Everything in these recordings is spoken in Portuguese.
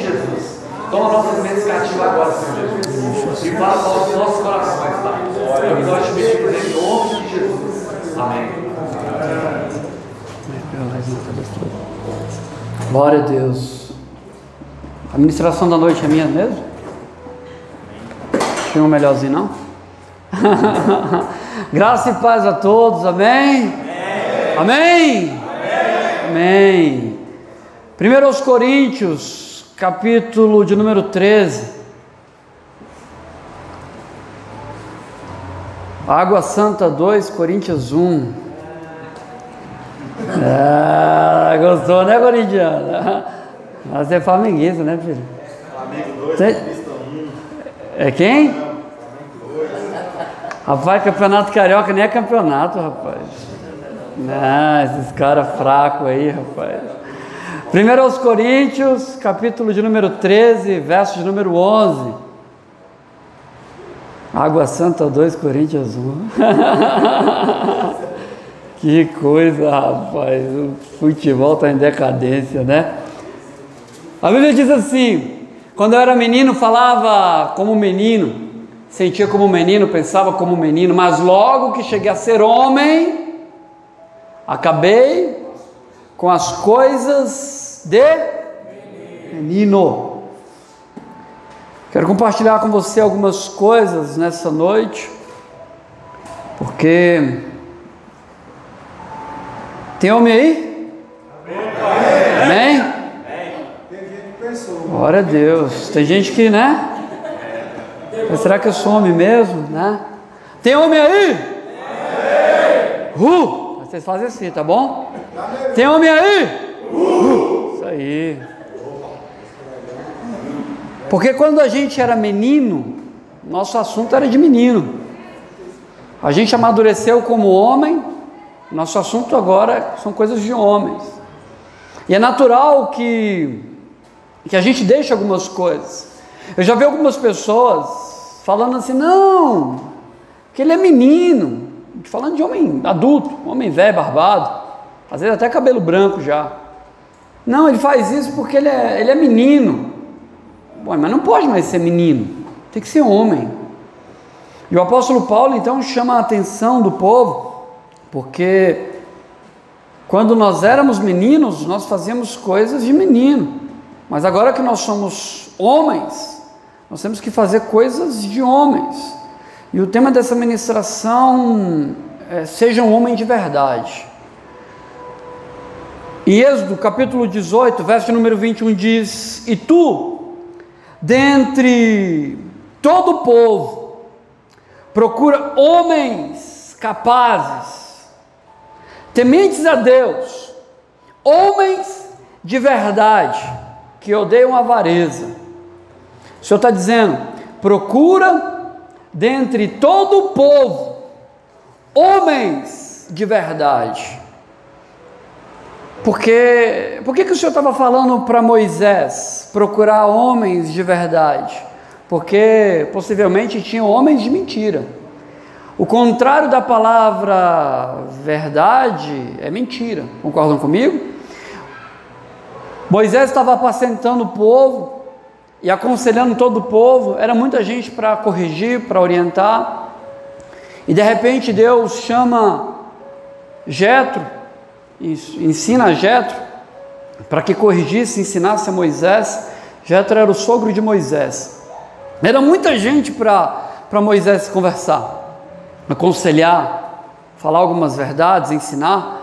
de Jesus. Toma nossas mentes cativas agora, Senhor Jesus. E fala aos nossos corações, tá? E nós te pedimos em nome de Jesus. Amém. Glória a Deus. A ministração da noite é minha mesmo? Tinha um melhorzinho, não? Graça e paz a todos, amém? Amém? Amém. 1 Coríntios, capítulo de número 13. Água Santa 2, Coríntios 1. Gostou, né, corintiano? Você é flamenguista, né, filho? Flamengo 2, Paulista 1. É quem? Rapaz, campeonato carioca nem é campeonato, rapaz. Esses caras fracos aí, rapaz. 1 Coríntios, capítulo de número 13, verso de número 11. Água Santa 2, Coríntios 1. Que coisa, rapaz. O futebol está em decadência, né? A Bíblia diz assim: quando eu era menino, falava como menino, sentia como menino, pensava como menino, mas logo que cheguei a ser homem, acabei com as coisas de menino. Quero compartilhar com você algumas coisas nessa noite, porque tem homem aí? Amém? Amém? Tem gente que pensou. Glória a Deus. Tem gente que, né? Mas será que eu sou homem mesmo, né? Tem homem aí? Vocês fazem assim, tá bom? Tem homem aí? Isso aí. Porque quando a gente era menino, nosso assunto era de menino. A gente amadureceu como homem, nosso assunto agora são coisas de homens. E é natural que a gente deixe algumas coisas. Eu já vi algumas pessoas falando assim: não, que ele é menino. Falando de homem adulto, homem velho, barbado, às vezes até cabelo branco já. Não, ele faz isso porque ele é menino. Bom, mas não pode mais ser menino, tem que ser homem. E o apóstolo Paulo então chama a atenção do povo, porque quando nós éramos meninos, nós fazíamos coisas de menino, mas agora que nós somos homens, nós temos que fazer coisas de homens. E o tema dessa ministração é: seja um homem de verdade. Em Êxodo, capítulo 18, verso número 21 diz: e tu, dentre todo o povo, procura homens capazes, tementes a Deus, homens de verdade, que odeiam a avareza. O Senhor está dizendo: procura dentre todo o povo homens de verdade. Por que o Senhor estava falando para Moisés procurar homens de verdade? Porque possivelmente tinham homens de mentira. O contrário da palavra verdade é mentira. Concordam comigo? Moisés estava apacentando o povo e aconselhando todo o povo. Era muita gente para corrigir, para orientar. E de repente Deus chama Jetro, ensina Jetro para que corrigisse, ensinasse a Moisés. Jetro era o sogro de Moisés. Era muita gente para Moisés conversar, aconselhar, falar algumas verdades, ensinar,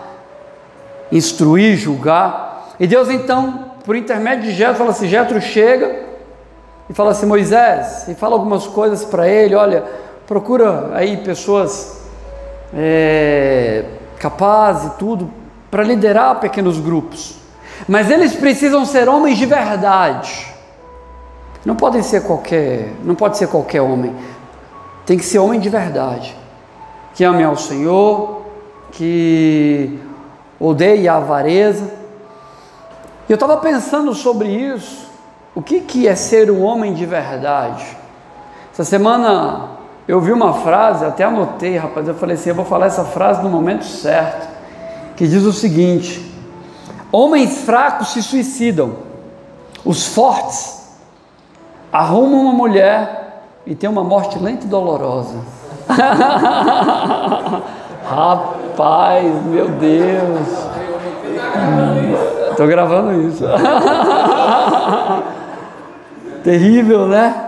instruir, julgar. E Deus então, por intermédio de Jetro, fala assim: Jetro chega e fala assim: Moisés, e fala algumas coisas para ele. Olha, procura aí pessoas capazes e tudo, para liderar pequenos grupos, mas eles precisam ser homens de verdade. Não pode ser qualquer homem, tem que ser homem de verdade, que ame ao Senhor, que odeie a avareza. E eu estava pensando sobre isso, o que é ser um homem de verdade? Essa semana eu vi uma frase, até anotei, rapaz, eu falei assim: eu vou falar essa frase no momento certo, que diz o seguinte: homens fracos se suicidam, Os fortes arrumam uma mulher e tem uma morte lenta e dolorosa. Rapaz, meu Deus. Estou gravando isso. Terrível, né?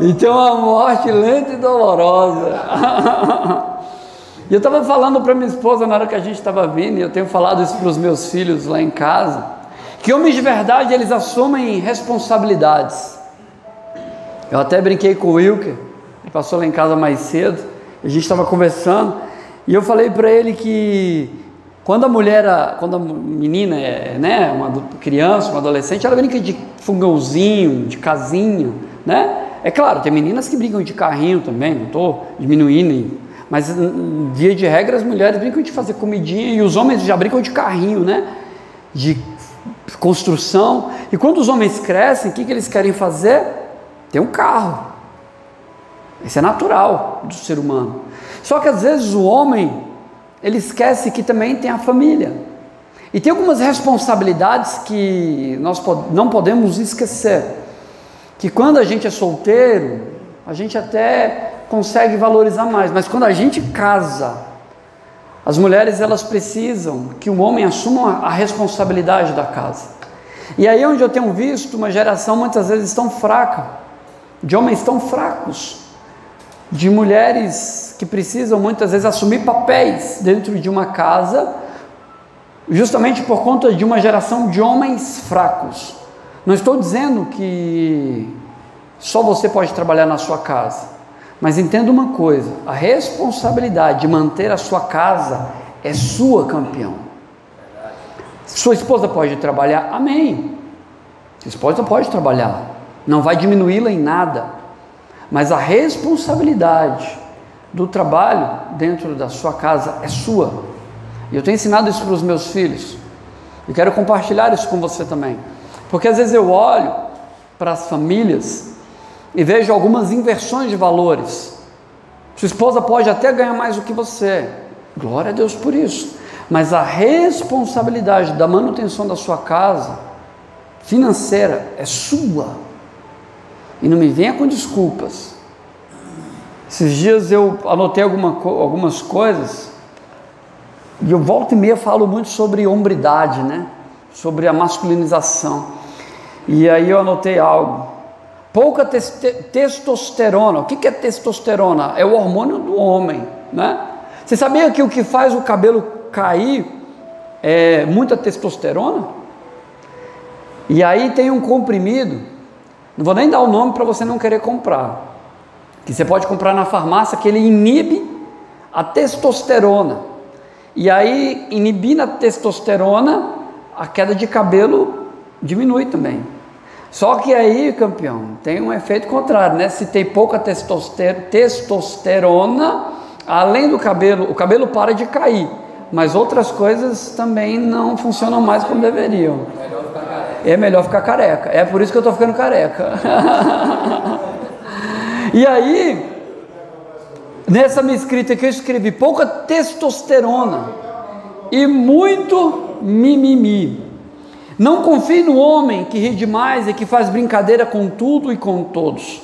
E tem uma morte lenta e dolorosa. E eu estava falando para minha esposa na hora que a gente estava vindo, e eu tenho falado isso para os meus filhos lá em casa, que homens de verdade, eles assumem responsabilidades. Eu até brinquei com o Wilker, ele passou lá em casa mais cedo, a gente estava conversando, e eu falei para ele que quando a menina é, né, uma criança, uma adolescente, ela brinca de fogãozinho, de casinha, né? É claro, tem meninas que brincam de carrinho também, não estou diminuindo, mas via de regra as mulheres brincam de fazer comidinha e os homens já brincam de carrinho, né? De construção. E quando os homens crescem, o que eles querem fazer? Ter um carro. Isso é natural do ser humano. Só que às vezes o homem, ele esquece que também tem a família. E tem algumas responsabilidades que nós não podemos esquecer. Que quando a gente é solteiro, a gente até consegue valorizar mais, mas quando a gente casa, as mulheres, elas precisam que o homem assuma a responsabilidade da casa. E aí é onde eu tenho visto uma geração muitas vezes tão fraca, de homens tão fracos, de mulheres que precisam muitas vezes assumir papéis dentro de uma casa, justamente por conta de uma geração de homens fracos. Não estou dizendo que só você pode trabalhar na sua casa, mas entenda uma coisa, a responsabilidade de manter a sua casa é sua, campeão. Sua esposa pode trabalhar, amém. Sua esposa pode trabalhar, não vai diminuí-la em nada, mas a responsabilidade do trabalho dentro da sua casa é sua. E eu tenho ensinado isso para os meus filhos, e quero compartilhar isso com você também, porque às vezes eu olho para as famílias e vejo algumas inversões de valores. Sua esposa pode até ganhar mais do que você, glória a Deus por isso, mas a responsabilidade da manutenção da sua casa financeira é sua. E não me venha com desculpas. Esses dias eu anotei algumas coisas, e eu volta e meia falo muito sobre hombridade, né? Sobre a masculinização. E aí eu anotei algo. Pouca testosterona. O que é testosterona? É o hormônio do homem, né? Você sabia que o que faz o cabelo cair é muita testosterona? E aí tem um comprimido, não vou nem dar o nome para você não querer comprar, que você pode comprar na farmácia, que ele inibe a testosterona. E aí, inibindo a testosterona, a queda de cabelo diminui também. Só que aí, campeão, tem um efeito contrário, né? Se tem pouca testosterona, além do cabelo, o cabelo para de cair, mas outras coisas também não funcionam mais como deveriam. É melhor ficar careca. É por isso que eu estou ficando careca. E aí, nessa minha escrita que eu escrevi, pouca testosterona e muito mimimi. Não confie no homem que ri demais e que faz brincadeira com tudo e com todos.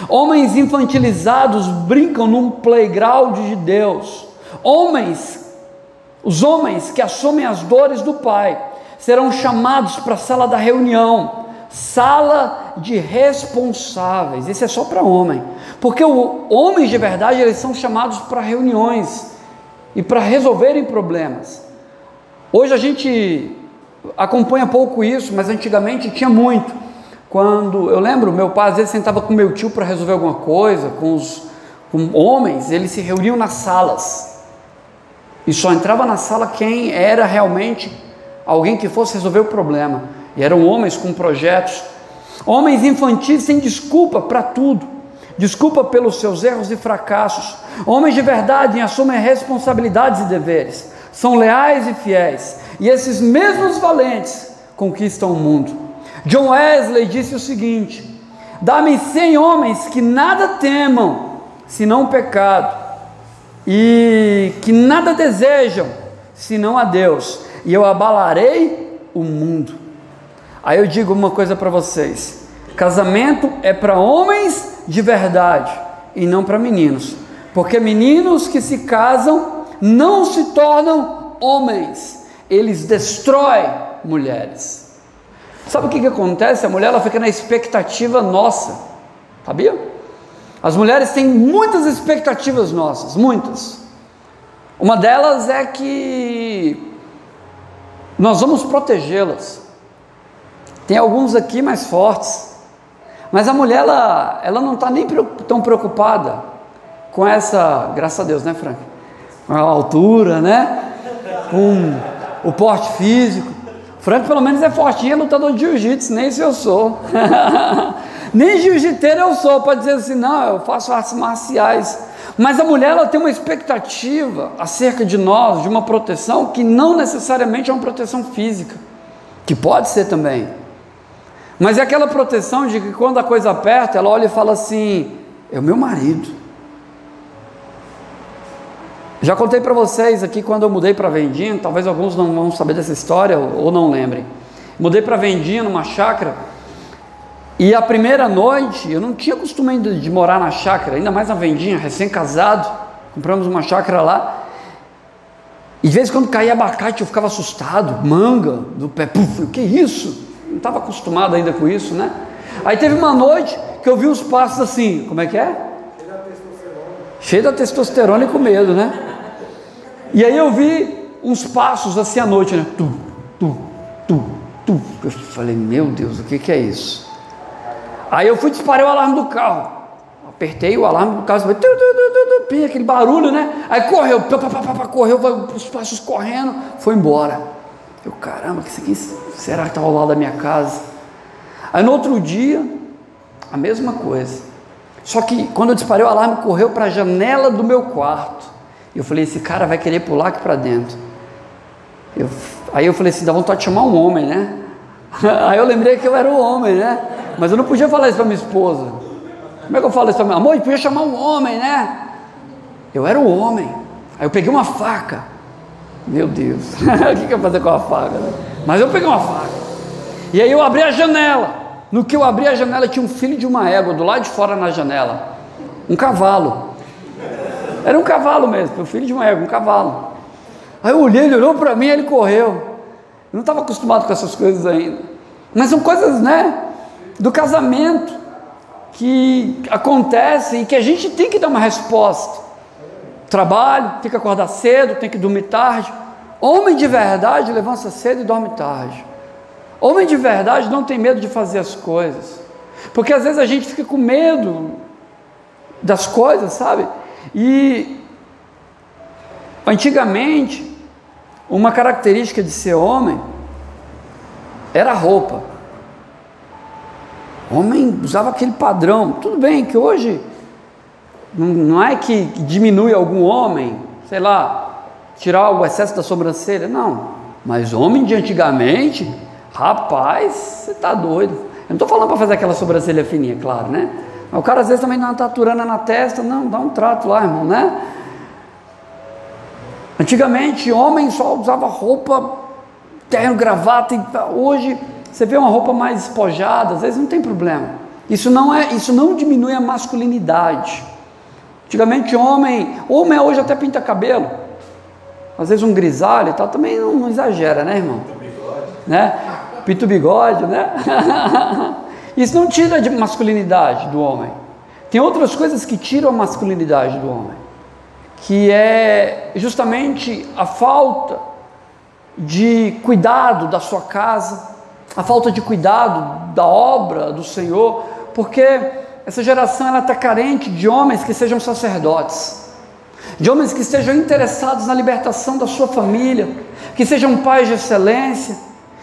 Homens infantilizados brincam num playground de Deus. Os homens que assumem as dores do Pai serão chamados para a sala da reunião, sala de responsáveis. Isso é só para homem, porque homens de verdade, eles são chamados para reuniões e para resolverem problemas. Hoje a gente acompanha pouco isso, mas antigamente tinha muito. Quando eu lembro, meu pai às vezes sentava com meu tio para resolver alguma coisa, com homens, eles se reuniam nas salas, e só entrava na sala quem era realmente alguém que fosse resolver o problema, e eram homens com projetos. Homens infantis sem desculpa para tudo, desculpa pelos seus erros e fracassos. Homens de verdade assumem responsabilidades e deveres, são leais e fiéis, e esses mesmos valentes conquistam o mundo. John Wesley disse o seguinte: dá-me 100 homens que nada temam, senão o pecado, e que nada desejam, senão a Deus, e eu abalarei o mundo. Aí eu digo uma coisa para vocês: casamento é para homens de verdade e não para meninos, porque meninos que se casam não se tornam homens, eles destroem mulheres. Sabe o que acontece? A mulher, ela fica na expectativa nossa, sabia? As mulheres têm muitas expectativas nossas, muitas. Uma delas é que nós vamos protegê-las. Tem alguns aqui mais fortes, mas a mulher, ela não está nem tão preocupada com essa, graças a Deus, né, Frank? Com a altura, né? Com o porte físico. Frank pelo menos é fortinho, é lutador de jiu-jitsu, nem isso eu sou. Nem jiu-jiteiro eu sou, para dizer assim, não, eu faço artes marciais. Mas a mulher, ela tem uma expectativa acerca de nós, de uma proteção que não necessariamente é uma proteção física, que pode ser também, mas é aquela proteção de que quando a coisa aperta, ela olha e fala assim, é o meu marido. Já contei para vocês aqui quando eu mudei para Vendinha, talvez alguns não vão saber dessa história ou não lembrem. Mudei para Vendinha numa chácara, e a primeira noite, eu não tinha costume ainda de morar na chácara, ainda mais na Vendinha, recém-casado, compramos uma chácara lá, e de vez em quando caía abacate eu ficava assustado, manga do pé, puf, o que é isso? Não estava acostumado ainda com isso, né? Aí teve uma noite que eu vi uns passos assim, como é que é? Cheio da testosterona e com medo, né? E aí eu vi uns passos assim à noite, né? Eu falei, meu Deus, o que é isso? Aí eu fui disparar o alarme do carro, apertei o alarme do carro, aquele barulho, né? Aí correu, correu, os passos correndo, foi embora. Eu, caramba, que isso aqui, será que estava ao lado da minha casa? Aí no outro dia, a mesma coisa, só que quando eu disparei o alarme, correu para a janela do meu quarto. Eu falei, esse cara vai querer pular aqui para dentro. Aí eu falei assim, dá vontade de chamar um homem, né? Aí eu lembrei que eu era o homem, né? Mas eu não podia falar isso para minha esposa. Como é que eu falo isso para minha amor? Eu podia chamar um homem, né? Eu era o homem. Aí eu peguei uma faca. Meu Deus, o que eu ia fazer com a faca, né? Mas eu peguei uma faca. E aí eu abri a janela. No que eu abri a janela, tinha um filho de uma égua do lado de fora na janela. Um cavalo. Era um cavalo mesmo, o filho de uma égua, um cavalo. Aí eu olhei, ele olhou para mim e ele correu. Eu não estava acostumado com essas coisas ainda. Mas são coisas, né, do casamento que acontecem e que a gente tem que dar uma resposta. Trabalho, tem que acordar cedo, tem que dormir tarde. Homem de verdade levanta cedo e dorme tarde. Homem de verdade não tem medo de fazer as coisas, porque às vezes a gente fica com medo das coisas, sabe? E antigamente, uma característica de ser homem era a roupa. Homem usava aquele padrão. Tudo bem que hoje não é que diminui algum homem, sei lá, tirar o excesso da sobrancelha, não. Mas homem de antigamente, rapaz, você está doido. Eu não estou falando para fazer aquela sobrancelha fininha, claro, né? Mas o cara às vezes também dá uma taturana na testa, não, dá um trato lá, irmão, né? Antigamente, homem só usava roupa, terno, gravata, e hoje você vê uma roupa mais despojada, às vezes não tem problema. Isso não diminui a masculinidade. Antigamente homem hoje até pinta cabelo, às vezes um grisalho e tal, também não exagera, né, irmão? Né? Pinta o bigode, né? Isso não tira a masculinidade do homem. Tem outras coisas que tiram a masculinidade do homem, que é justamente a falta de cuidado da sua casa, a falta de cuidado da obra do Senhor, porque essa geração ela está carente de homens que sejam sacerdotes, de homens que estejam interessados na libertação da sua família, que sejam pais de excelência,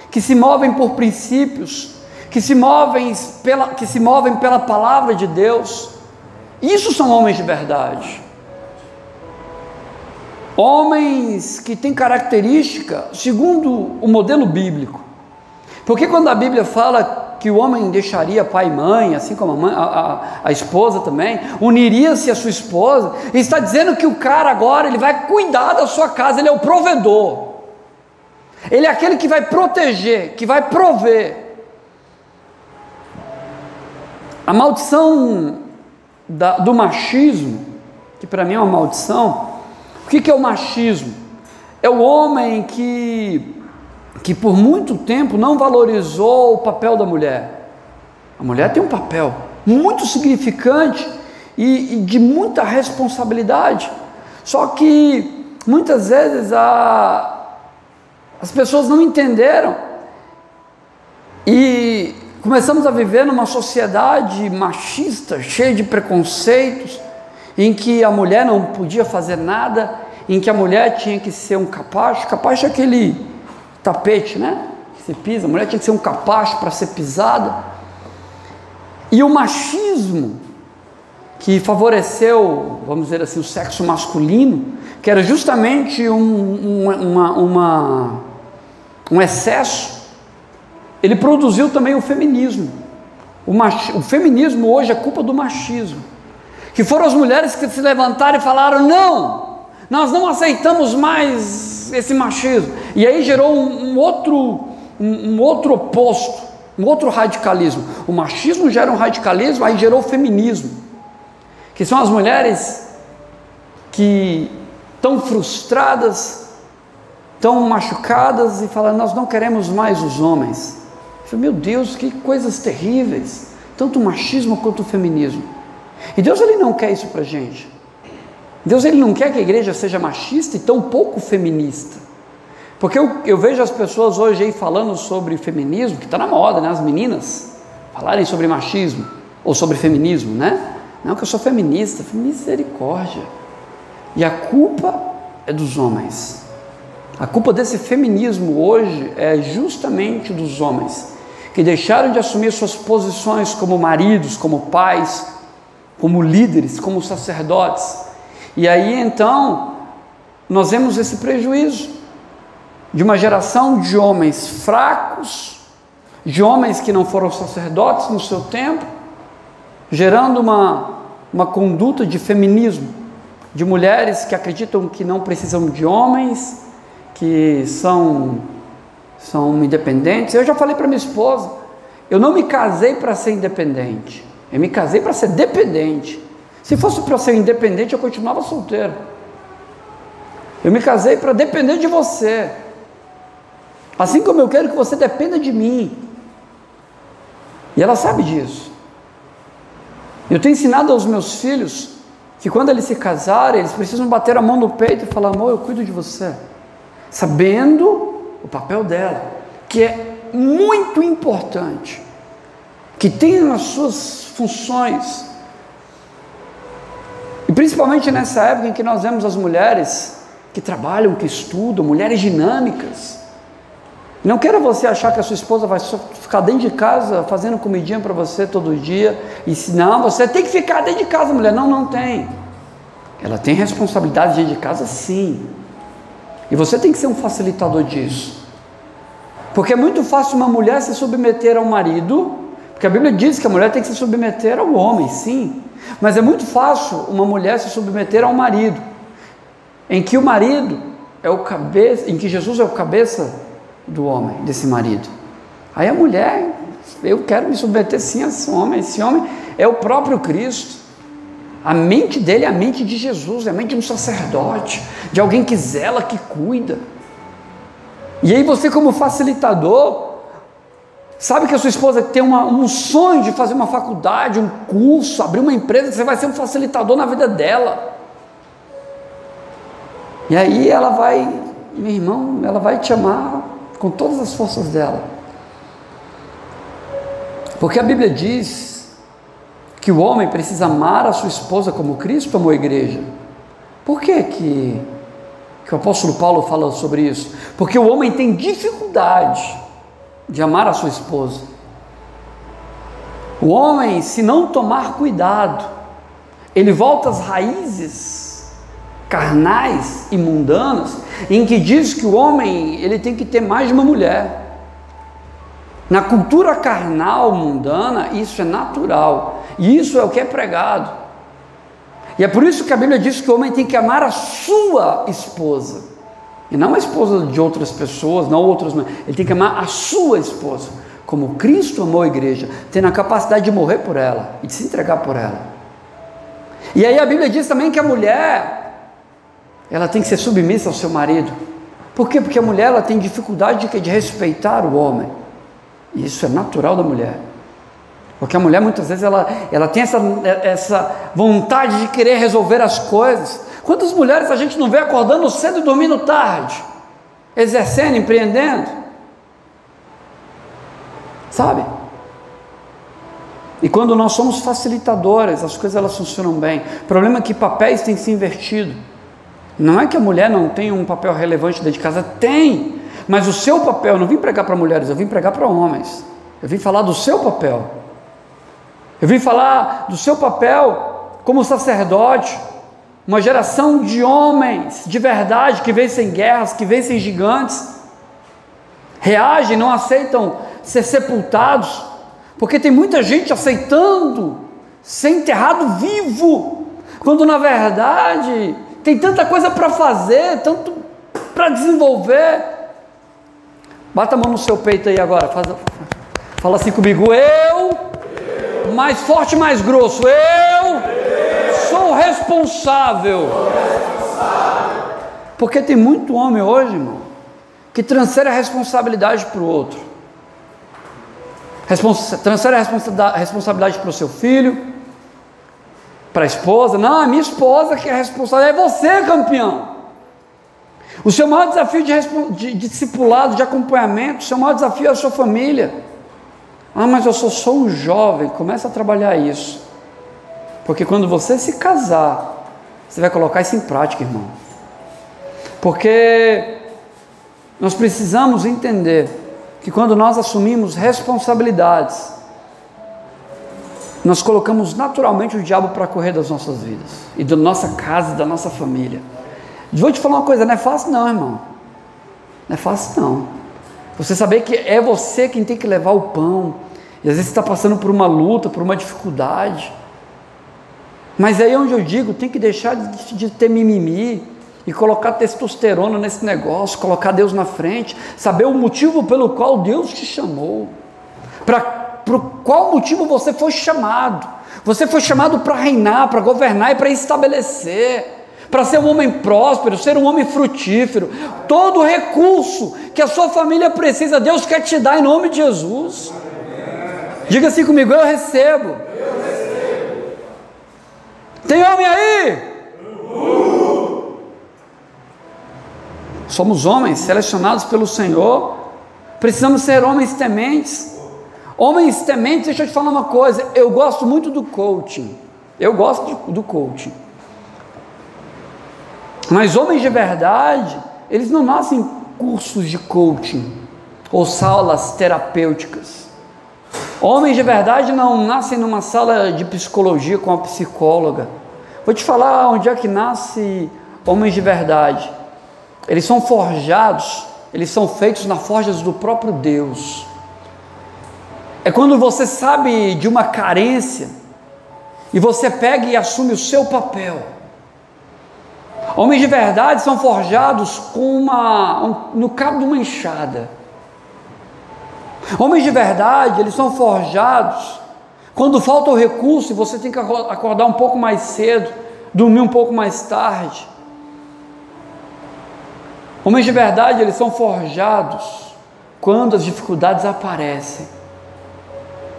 que se movem por princípios, que se movem pela palavra de Deus. Isso são homens de verdade. Homens que têm característica segundo o modelo bíblico. Porque quando a Bíblia fala que o homem deixaria pai e mãe, assim como a esposa também, uniria-se à sua esposa, ele está dizendo que o cara agora ele vai cuidar da sua casa, ele é o provedor, ele é aquele que vai proteger, que vai prover. A maldição do machismo, que para mim é uma maldição. O que é o machismo? É o homem que por muito tempo não valorizou o papel da mulher. A mulher tem um papel muito significante e de muita responsabilidade, só que muitas vezes as pessoas não entenderam e começamos a viver numa sociedade machista, cheia de preconceitos, em que a mulher não podia fazer nada, em que a mulher tinha que ser um capacho. Capacho é aquele tapete, né, que se pisa. A mulher tinha que ser um capacho para ser pisada. E o machismo, que favoreceu, vamos dizer assim, o sexo masculino, que era justamente um excesso, ele produziu também o feminismo. O feminismo hoje é culpa do machismo, que foram as mulheres que se levantaram e falaram: não, nós não aceitamos mais esse machismo. E aí gerou um outro oposto, um outro radicalismo. O machismo gera um radicalismo, aí gerou o feminismo, que são as mulheres que estão frustradas, estão machucadas e falam: nós não queremos mais os homens. Eu falei: meu Deus, que coisas terríveis, tanto o machismo quanto o feminismo. E Deus, ele não quer isso para a gente. Deus, ele não quer que a igreja seja machista e tão pouco feminista, porque eu vejo as pessoas hoje aí falando sobre feminismo, que está na moda, né? As meninas falarem sobre machismo ou sobre feminismo, né? Não, que eu sou feminista. Misericórdia. E a culpa é dos homens. A culpa desse feminismo hoje é justamente dos homens, que deixaram de assumir suas posições como maridos, como pais, como líderes, como sacerdotes. E aí então nós vemos esse prejuízo de uma geração de homens fracos, de homens que não foram sacerdotes no seu tempo, gerando uma conduta de feminismo, de mulheres que acreditam que não precisam de homens, que são independentes. Eu já falei para minha esposa: eu não me casei para ser independente, eu me casei para ser dependente. Se fosse para ser independente, eu continuava solteiro. Eu me casei para depender de você, assim como eu quero que você dependa de mim. E ela sabe disso. Eu tenho ensinado aos meus filhos que quando eles se casarem, eles precisam bater a mão no peito e falar: amor, eu cuido de você, sabendo o papel dela, que é muito importante, que tem nas suas funções. E principalmente nessa época em que nós vemos as mulheres que trabalham, que estudam, mulheres dinâmicas. Não queira você achar que a sua esposa vai só ficar dentro de casa fazendo comidinha para você todo dia, e se não, você tem que ficar dentro de casa, mulher. Não, não tem. Ela tem responsabilidade dentro de casa, sim. E você tem que ser um facilitador disso. Porque é muito fácil uma mulher se submeter ao marido, porque a Bíblia diz que a mulher tem que se submeter ao homem, sim. Mas é muito fácil uma mulher se submeter ao marido, em que o marido é o cabeça, em que Jesus é o cabeça do homem, desse marido. Aí a mulher: eu quero me submeter sim a esse homem é o próprio Cristo. A mente dele é a mente de Jesus, é a mente de um sacerdote, de alguém que zela, que cuida. E aí você, como facilitador, sabe que a sua esposa tem um sonho de fazer uma faculdade, um curso, abrir uma empresa, você vai ser um facilitador na vida dela. E aí ela vai, meu irmão, ela vai te amar com todas as forças dela. Porque a Bíblia diz que o homem precisa amar a sua esposa como Cristo amou a igreja. Por que o apóstolo Paulo fala sobre isso? Porque o homem tem dificuldade de amar a sua esposa. O homem, se não tomar cuidado, ele volta às raízes carnais e mundanas, em que diz que o homem ele tem que ter mais de uma mulher. Na cultura carnal mundana, isso é natural, e isso é o que é pregado. E é por isso que a Bíblia diz que o homem tem que amar a sua esposa, e não a esposa de outras pessoas, não outras, ele tem que amar a sua esposa, como Cristo amou a igreja, tendo a capacidade de morrer por ela e de se entregar por ela. E aí a Bíblia diz também que a mulher, ela tem que ser submissa ao seu marido. Por quê? Porque a mulher, ela tem dificuldade de respeitar o homem. E isso é natural da mulher. Porque a mulher, muitas vezes, ela tem essa vontade de querer resolver as coisas. Quantas mulheres a gente não vê acordando cedo e dormindo tarde? Exercendo, empreendendo? Sabe? E quando nós somos facilitadores, as coisas elas funcionam bem. O problema é que papéis têm se invertido. Não é que a mulher não tenha um papel relevante dentro de casa, tem, mas o seu papel, eu não vim pregar para mulheres, eu vim pregar para homens, eu vim falar do seu papel, eu vim falar do seu papel como sacerdote, uma geração de homens de verdade, que vencem guerras, que vencem gigantes, reagem, não aceitam ser sepultados, porque tem muita gente aceitando ser enterrado vivo, quando na verdade tem tanta coisa para fazer, tanto para desenvolver. Bata a mão no seu peito aí agora, fala assim comigo: eu, mais forte, mais grosso, eu sou responsável. Porque tem muito homem hoje, irmão, que transfere a responsabilidade para o outro, transfere a responsabilidade para o seu filho, para a esposa. Não, a minha esposa que é responsável, é você, campeão. O seu maior desafio de discipulado, de acompanhamento, o seu maior desafio é a sua família. Ah, mas eu sou um jovem. Começa a trabalhar isso, porque quando você se casar, você vai colocar isso em prática, irmão. Porque nós precisamos entender que quando nós assumimos responsabilidades, nós colocamos naturalmente o diabo para correr das nossas vidas, e da nossa casa, da nossa família. Vou te falar uma coisa, não é fácil não, irmão, não é fácil não, você saber que é você quem tem que levar o pão, e às vezes você está passando por uma luta, por uma dificuldade, mas aí é onde eu digo, tem que deixar de ter mimimi, e colocar testosterona nesse negócio, colocar Deus na frente, saber o motivo pelo qual Deus te chamou, por qual motivo você foi chamado. Você foi chamado para reinar, para governar e para estabelecer, para ser um homem próspero, ser um homem frutífero. Todo recurso que a sua família precisa, Deus quer te dar em nome de Jesus. Diga assim comigo: eu recebo. Tem homem aí? Somos homens selecionados pelo Senhor, precisamos ser homens tementes. Homens tementes, deixa eu te falar uma coisa, eu gosto muito do coaching, do coaching, mas homens de verdade, eles não nascem em cursos de coaching, ou salas terapêuticas. Homens de verdade não nascem numa sala de psicologia com uma psicóloga. Vou te falar onde é que nasce homens de verdade. Eles são forjados, eles são feitos na forja do próprio Deus. É quando você sabe de uma carência e você pega e assume o seu papel. Homens de verdade são forjados com no cabo de uma enxada. Homens de verdade, eles são forjados quando falta o recurso e você tem que acordar um pouco mais cedo, dormir um pouco mais tarde. Homens de verdade, eles são forjados quando as dificuldades aparecem.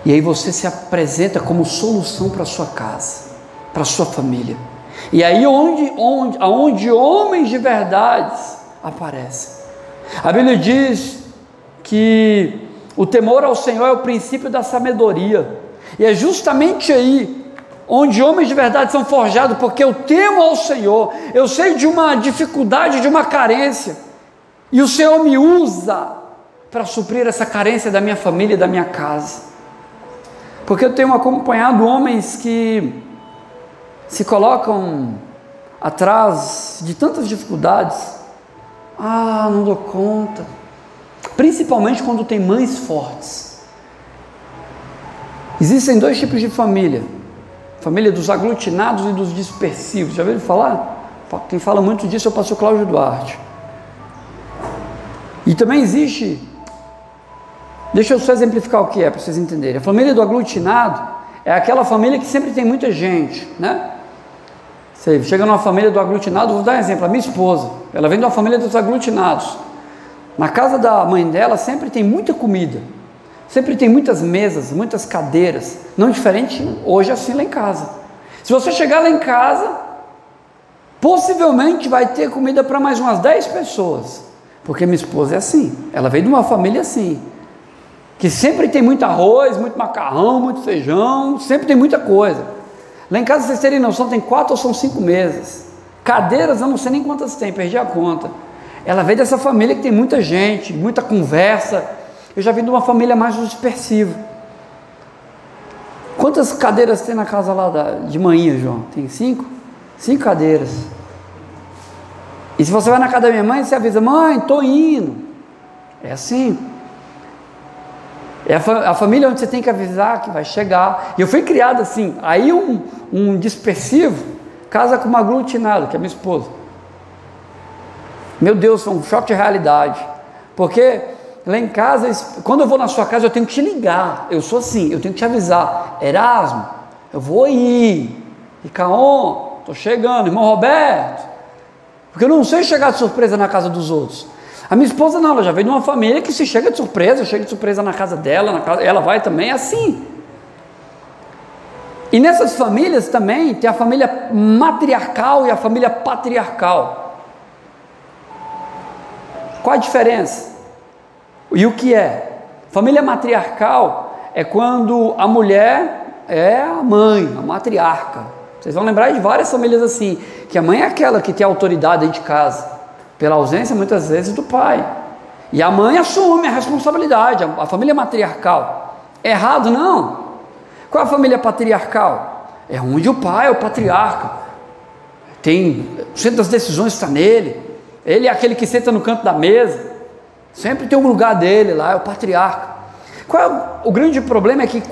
E aí você se apresenta como solução para a sua casa, para a sua família. E aí aonde homens de verdade aparecem. A Bíblia diz que o temor ao Senhor é o princípio da sabedoria. E é justamente aí onde homens de verdade são forjados, porque eu temo ao Senhor, eu sei de uma dificuldade, de uma carência, e o Senhor me usa para suprir essa carência da minha família e da minha casa. Porque eu tenho acompanhado homens que se colocam atrás de tantas dificuldades. Ah, não dou conta. Principalmente quando tem mães fortes. Existem dois tipos de família: família dos aglutinados e dos dispersivos. Já ouviram falar? Quem fala muito disso é o pastor Cláudio Duarte. E também existe Deixa eu só exemplificar o que é, para vocês entenderem. A família do aglutinado é aquela família que sempre tem muita gente, né? Você chega numa família do aglutinado, vou dar um exemplo, a minha esposa, ela vem de uma família dos aglutinados. Na casa da mãe dela sempre tem muita comida, sempre tem muitas mesas, muitas cadeiras, não diferente hoje assim lá em casa. Se você chegar lá em casa, possivelmente vai ter comida para mais umas 10 pessoas, porque minha esposa é assim, ela veio de uma família assim, que sempre tem muito arroz, muito macarrão, muito feijão, sempre tem muita coisa. Lá em casa, vocês terem noção, tem 4 ou são 5 mesas, cadeiras eu não sei nem quantas tem, perdi a conta. Ela veio dessa família que tem muita gente, muita conversa. Eu já vim de uma família mais dispersiva. Quantas cadeiras tem na casa lá de manhã, João? Tem 5? 5 cadeiras. E se você vai na casa da minha mãe, você avisa: mãe, estou indo. É assim. É a família onde você tem que avisar que vai chegar. E eu fui criado assim. Aí um dispersivo casa com uma aglutinada, que é minha esposa. Meu Deus, foi um choque de realidade. Porque lá em casa, quando eu vou na sua casa, eu tenho que te ligar. Eu sou assim, eu tenho que te avisar: Erasmo, eu vou ir. Ricaon, estou chegando. Irmão Roberto. Porque eu não sei chegar de surpresa na casa dos outros. A minha esposa não, ela já veio de uma família que se chega de surpresa na casa dela, ela vai também, é assim. E nessas famílias também tem a família matriarcal e a família patriarcal. Qual a diferença? E o que é? Família matriarcal é quando a mulher é a mãe, a matriarca. Vocês vão lembrar de várias famílias assim, que a mãe é aquela que tem autoridade dentro de casa, pela ausência muitas vezes do pai, e a mãe assume a responsabilidade, a família matriarcal. Errado não. Qual é a família patriarcal? É onde o pai é o patriarca, o centro das decisões está nele, ele é aquele que senta no canto da mesa, sempre tem um lugar dele lá, é o patriarca. Qual é o grande problema? É que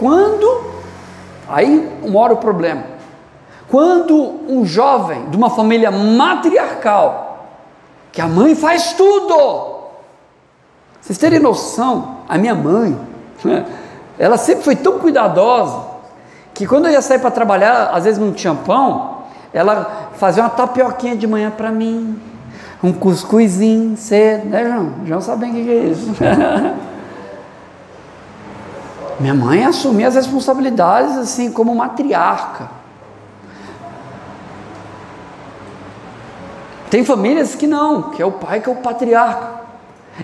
aí mora o problema, quando um jovem de uma família matriarcal, que a mãe faz tudo. Vocês terem noção, a minha mãe, ela sempre foi tão cuidadosa, que quando eu ia sair para trabalhar, às vezes não tinha pão, ela fazia uma tapioquinha de manhã para mim, um cuscuzinho cedo, né, João? João sabe bem o que é isso. Minha mãe assumia as responsabilidades assim, como matriarca. Tem famílias que não, que é o pai que é o patriarca.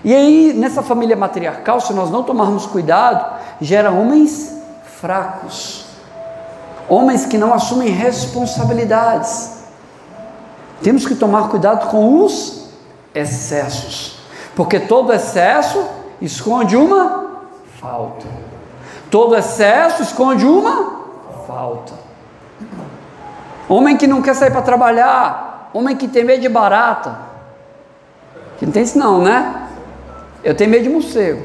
E aí, nessa família matriarcal, se nós não tomarmos cuidado, gera homens fracos, homens que não assumem responsabilidades. Temos que tomar cuidado com os excessos, porque todo excesso esconde uma falta. Todo excesso esconde uma falta. Homem que não quer sair para trabalhar, homem que tem medo de barata, que não tem isso não, né? Eu tenho medo de morcego.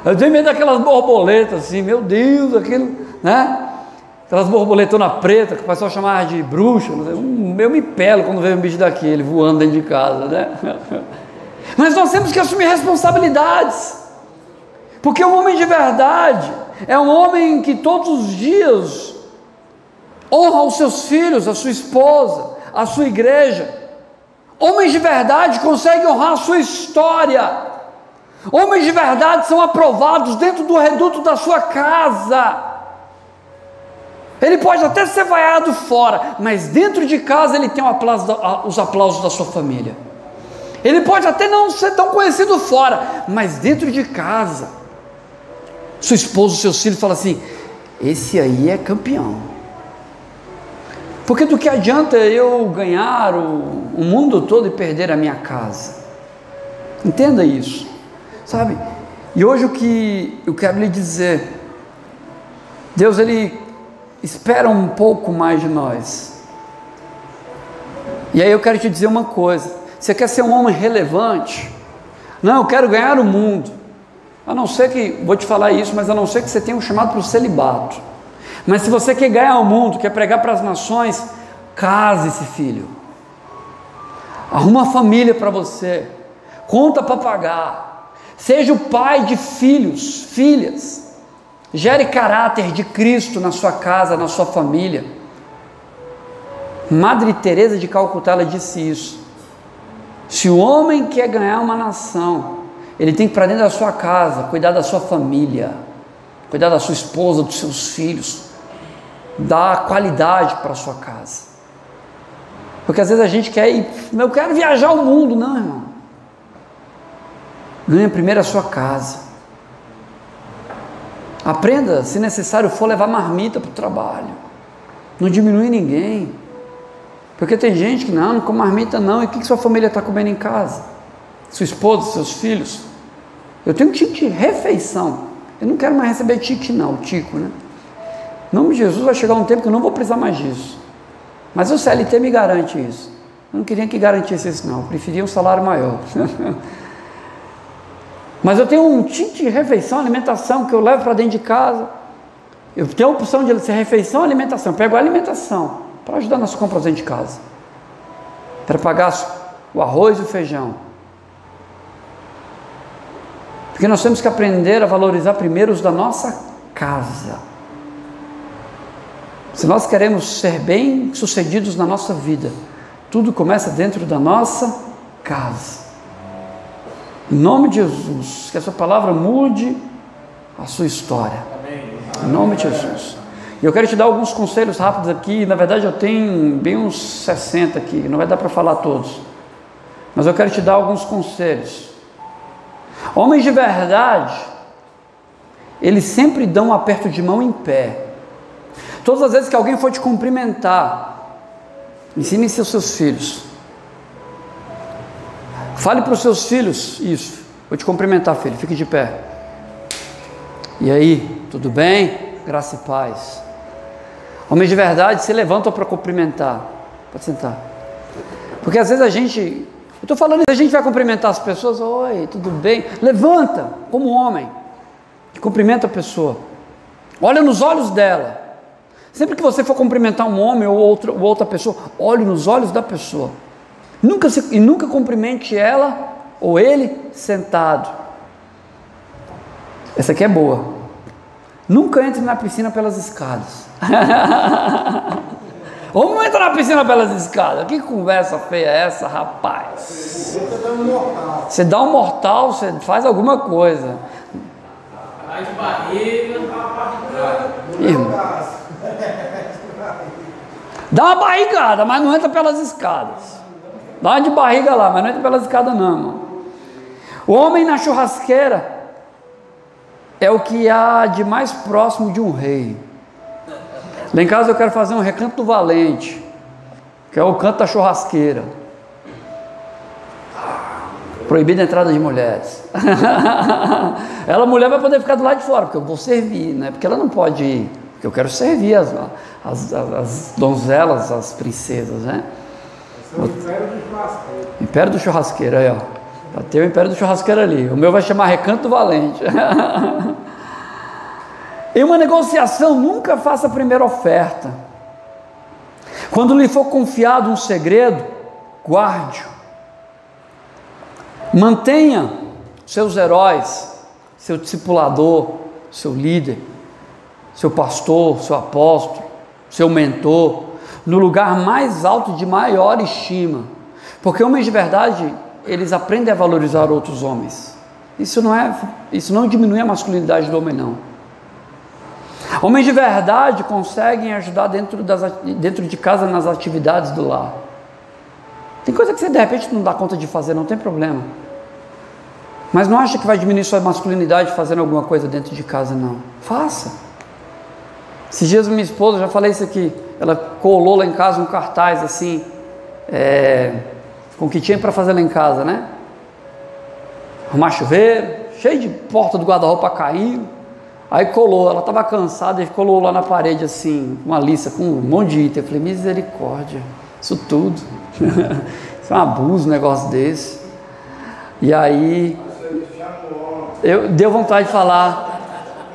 Eu tenho medo daquelas borboletas assim, meu Deus, aquilo, né? Aquelas borboletonas pretas que o pessoal chamava de bruxa. Eu me pelo quando vejo um bicho daquele voando dentro de casa, né? Mas nós temos que assumir responsabilidades, porque um homem de verdade é um homem que todos os dias honra os seus filhos, a sua esposa, a sua igreja. Homens de verdade conseguem honrar a sua história. Homens de verdade são aprovados dentro do reduto da sua casa. Ele pode até ser vaiado fora, mas dentro de casa ele tem os aplausos da sua família. Ele pode até não ser tão conhecido fora, mas dentro de casa, sua esposa, seus filhos falam assim: esse aí é campeão. Porque do que adianta eu ganhar o mundo todo e perder a minha casa? Entenda isso, sabe? E hoje o que eu quero lhe dizer, Deus ele espera um pouco mais de nós. E aí eu quero te dizer uma coisa: você quer ser um homem relevante? Não, eu quero ganhar o mundo. A não ser que, vou te falar isso, mas a não ser que você tenha um chamado para o celibato. Mas se você quer ganhar o mundo, quer pregar para as nações, case-se, filho. Arruma uma família para você, conta para pagar, Seja o pai de filhos, filhas. Gere caráter de Cristo na sua casa, na sua família. Madre Teresa de Calcutá, ela disse isso. Se o homem quer ganhar uma nação, ele tem que ir para dentro da sua casa, cuidar da sua família, cuidar da sua esposa, dos seus filhos, dar qualidade para a sua casa. Porque às vezes a gente quer ir, eu quero viajar o mundo. Não, irmão. Ganha primeiro a sua casa. Aprenda, se necessário for, levar marmita para o trabalho. Não diminui ninguém. Porque tem gente que não come marmita não. E o que sua família está comendo em casa? Sua esposa, seus filhos. Eu tenho um tipo de refeição. Eu não quero mais receber tique não, tico, né? Em nome de Jesus vai chegar um tempo que eu não vou precisar mais disso. Mas o CLT me garante isso. Eu não queria que garantisse isso não. Eu preferia um salário maior. Mas eu tenho um tipo de refeição, alimentação que eu levo para dentro de casa. Eu tenho a opção de ser refeição, alimentação. Eu pego a alimentação para ajudar nas compras dentro de casa. Para pagar o arroz e o feijão. Porque nós temos que aprender a valorizar primeiro os da nossa casa. Se nós queremos ser bem sucedidos na nossa vida, tudo começa dentro da nossa casa. Em nome de Jesus, que essa palavra mude a sua história. Em nome de Jesus. E eu quero te dar alguns conselhos rápidos aqui. Na verdade eu tenho bem uns 60 aqui, não vai dar para falar todos. Mas eu quero te dar alguns conselhos. Homens de verdade, eles sempre dão um aperto de mão em pé. Todas as vezes que alguém for te cumprimentar, ensine seus filhos. Fale para os seus filhos isso. Vou te cumprimentar, filho, fique de pé. E aí, tudo bem? Graça e paz. Homens de verdade se levantam para cumprimentar. Pode sentar. Porque às vezes eu estou falando, a gente vai cumprimentar as pessoas. Oi, tudo bem? Levanta como homem. Cumprimenta a pessoa. Olha nos olhos dela. Sempre que você for cumprimentar um homem ou outra pessoa, olhe nos olhos da pessoa. Nunca cumprimente ela ou ele sentado. Essa aqui é boa. Nunca entre na piscina pelas escadas. Ou não entra na piscina pelas escadas. Que conversa feia é essa, rapaz? Você dá um mortal, você faz alguma coisa. Vai de barriga. Irmão. Dá uma barrigada, mas não entra pelas escadas. Dá uma de barriga lá, mas não entra pelas escadas não, irmão. O homem na churrasqueira é o que há de mais próximo de um rei. Lá em casa eu quero fazer um recanto do valente, que é o canto da churrasqueira. Proibida a entrada de mulheres. Ela, mulher, vai poder ficar do lado de fora, porque eu vou servir, né? Porque ela não pode ir, porque eu quero servir as donzelas, as princesas, né? Esse é o Império do Churrasqueiro. Império do Churrasqueiro, aí ó. Já tem o Império do Churrasqueiro ali. O meu vai chamar Recanto do Valente. Em uma negociação, nunca faça a primeira oferta. Quando lhe for confiado um segredo, guarde-o. Mantenha seus heróis, seu discipulador, seu líder, seu pastor, seu apóstolo, seu mentor, no lugar mais alto de maior estima. Porque homens de verdade, eles aprendem a valorizar outros homens. Isso não diminui a masculinidade do homem, não. Homens de verdade conseguem ajudar dentro de casa nas atividades do lar. Tem coisa que você de repente não dá conta de fazer, não tem problema. Mas não acha que vai diminuir sua masculinidade fazendo alguma coisa dentro de casa, não. Faça. Esses dias minha esposa, já falei isso aqui, ela colou lá em casa um cartaz assim, com o que tinha para fazer lá em casa, né? Arrumar chuveiro, cheio de porta do guarda-roupa caindo. Aí colou, ela estava cansada e colou lá na parede assim, uma lista com um monte de item. Eu falei, misericórdia, isso tudo. Isso é um abuso, um negócio desse. E aí, eu deu vontade de falar,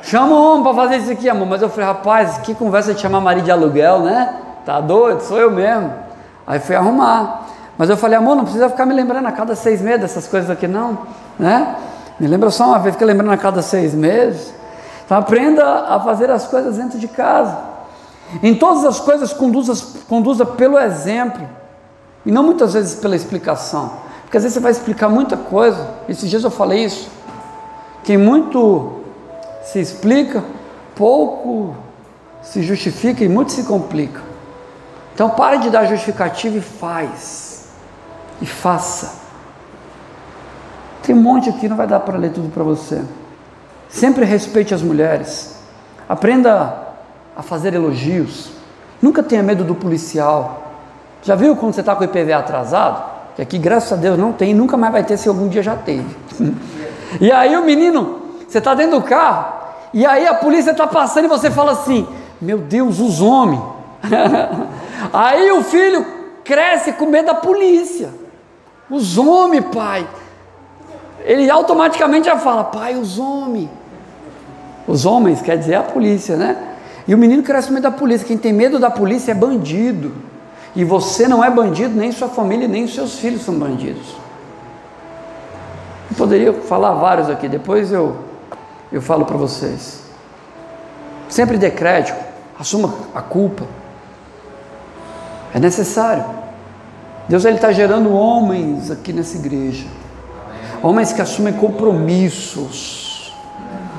chama o homem para fazer isso aqui, amor. Mas eu falei, rapaz, que conversa de chamar marido de aluguel, né? Tá doido? Sou eu mesmo. Aí fui arrumar. Mas eu falei, amor, não precisa ficar me lembrando a cada 6 meses dessas coisas aqui não, né? Me lembra só uma vez, fica lembrando a cada 6 meses. Então aprenda a fazer as coisas dentro de casa. Em todas as coisas conduza pelo exemplo. E não muitas vezes pela explicação. Porque às vezes você vai explicar muita coisa. Esses dias eu falei isso. Quem muito se explica, pouco se justifica e muito se complica. Então pare de dar justificativa e faz. E faça. Tem um monte aqui, não vai dar para ler tudo para você. Sempre respeite as mulheres. Aprenda a fazer elogios. Nunca tenha medo do policial. Já viu quando você está com o IPVA atrasado? Que aqui, graças a Deus, não tem, nunca mais vai ter, se algum dia já teve. E aí o menino, você está dentro do carro, e aí a polícia está passando e você fala assim, meu Deus, os homens. Aí o filho cresce com medo da polícia. Os homens, pai. Ele automaticamente já fala, pai, os homens. Os homens quer dizer a polícia, né? E o menino cresce com medo da polícia. Quem tem medo da polícia é bandido. E você não é bandido, nem sua família, nem os seus filhos são bandidos. Eu poderia falar vários aqui, depois eu falo para vocês. Sempre dê crédito, assuma a culpa. É necessário. Deus está gerando homens aqui nessa igreja. Homens que assumem compromissos.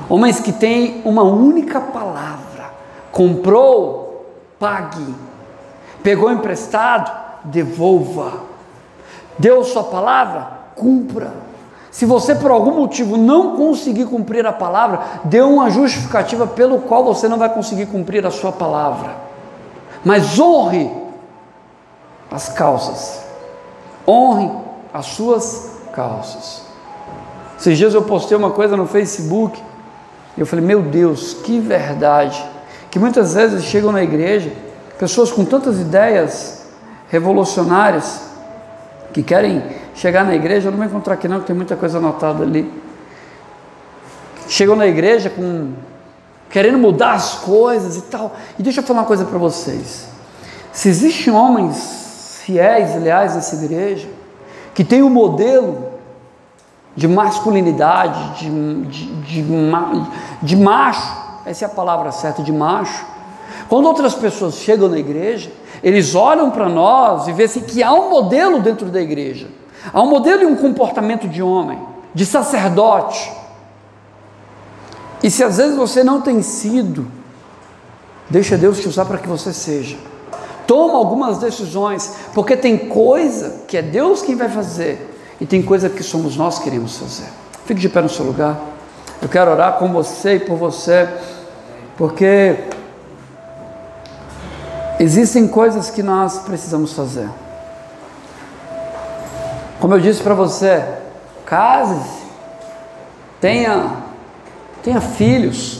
Homens que têm uma única palavra. Comprou, pague. Pegou emprestado, devolva. Deu sua palavra, cumpra. Se você por algum motivo não conseguir cumprir a palavra, dê uma justificativa pelo qual você não vai conseguir cumprir a sua palavra. Mas honre as causas. Honre as suas causas. Esses dias eu postei uma coisa no Facebook, e eu falei, meu Deus, que verdade, que muitas vezes chegam na igreja, pessoas com tantas ideias revolucionárias, que querem chegar na igreja, eu não vou encontrar aqui não, que tem muita coisa anotada ali, chegam na igreja querendo mudar as coisas e tal, e deixa eu falar uma coisa para vocês, se existem homens fiéis e leais nessa igreja, que tem um modelo de masculinidade, de macho, essa é a palavra certa, de macho. Quando outras pessoas chegam na igreja, eles olham para nós e veem assim, que há um modelo dentro da igreja, há um modelo e um comportamento de homem, de sacerdote. E se às vezes você não tem sido, deixa Deus te usar para que você seja. Toma algumas decisões, porque tem coisa que é Deus quem vai fazer, e tem coisa que somos nós que queremos fazer. Fique de pé no seu lugar. Eu quero orar com você e por você, porque existem coisas que nós precisamos fazer. Como eu disse para você, case-se, tenha filhos.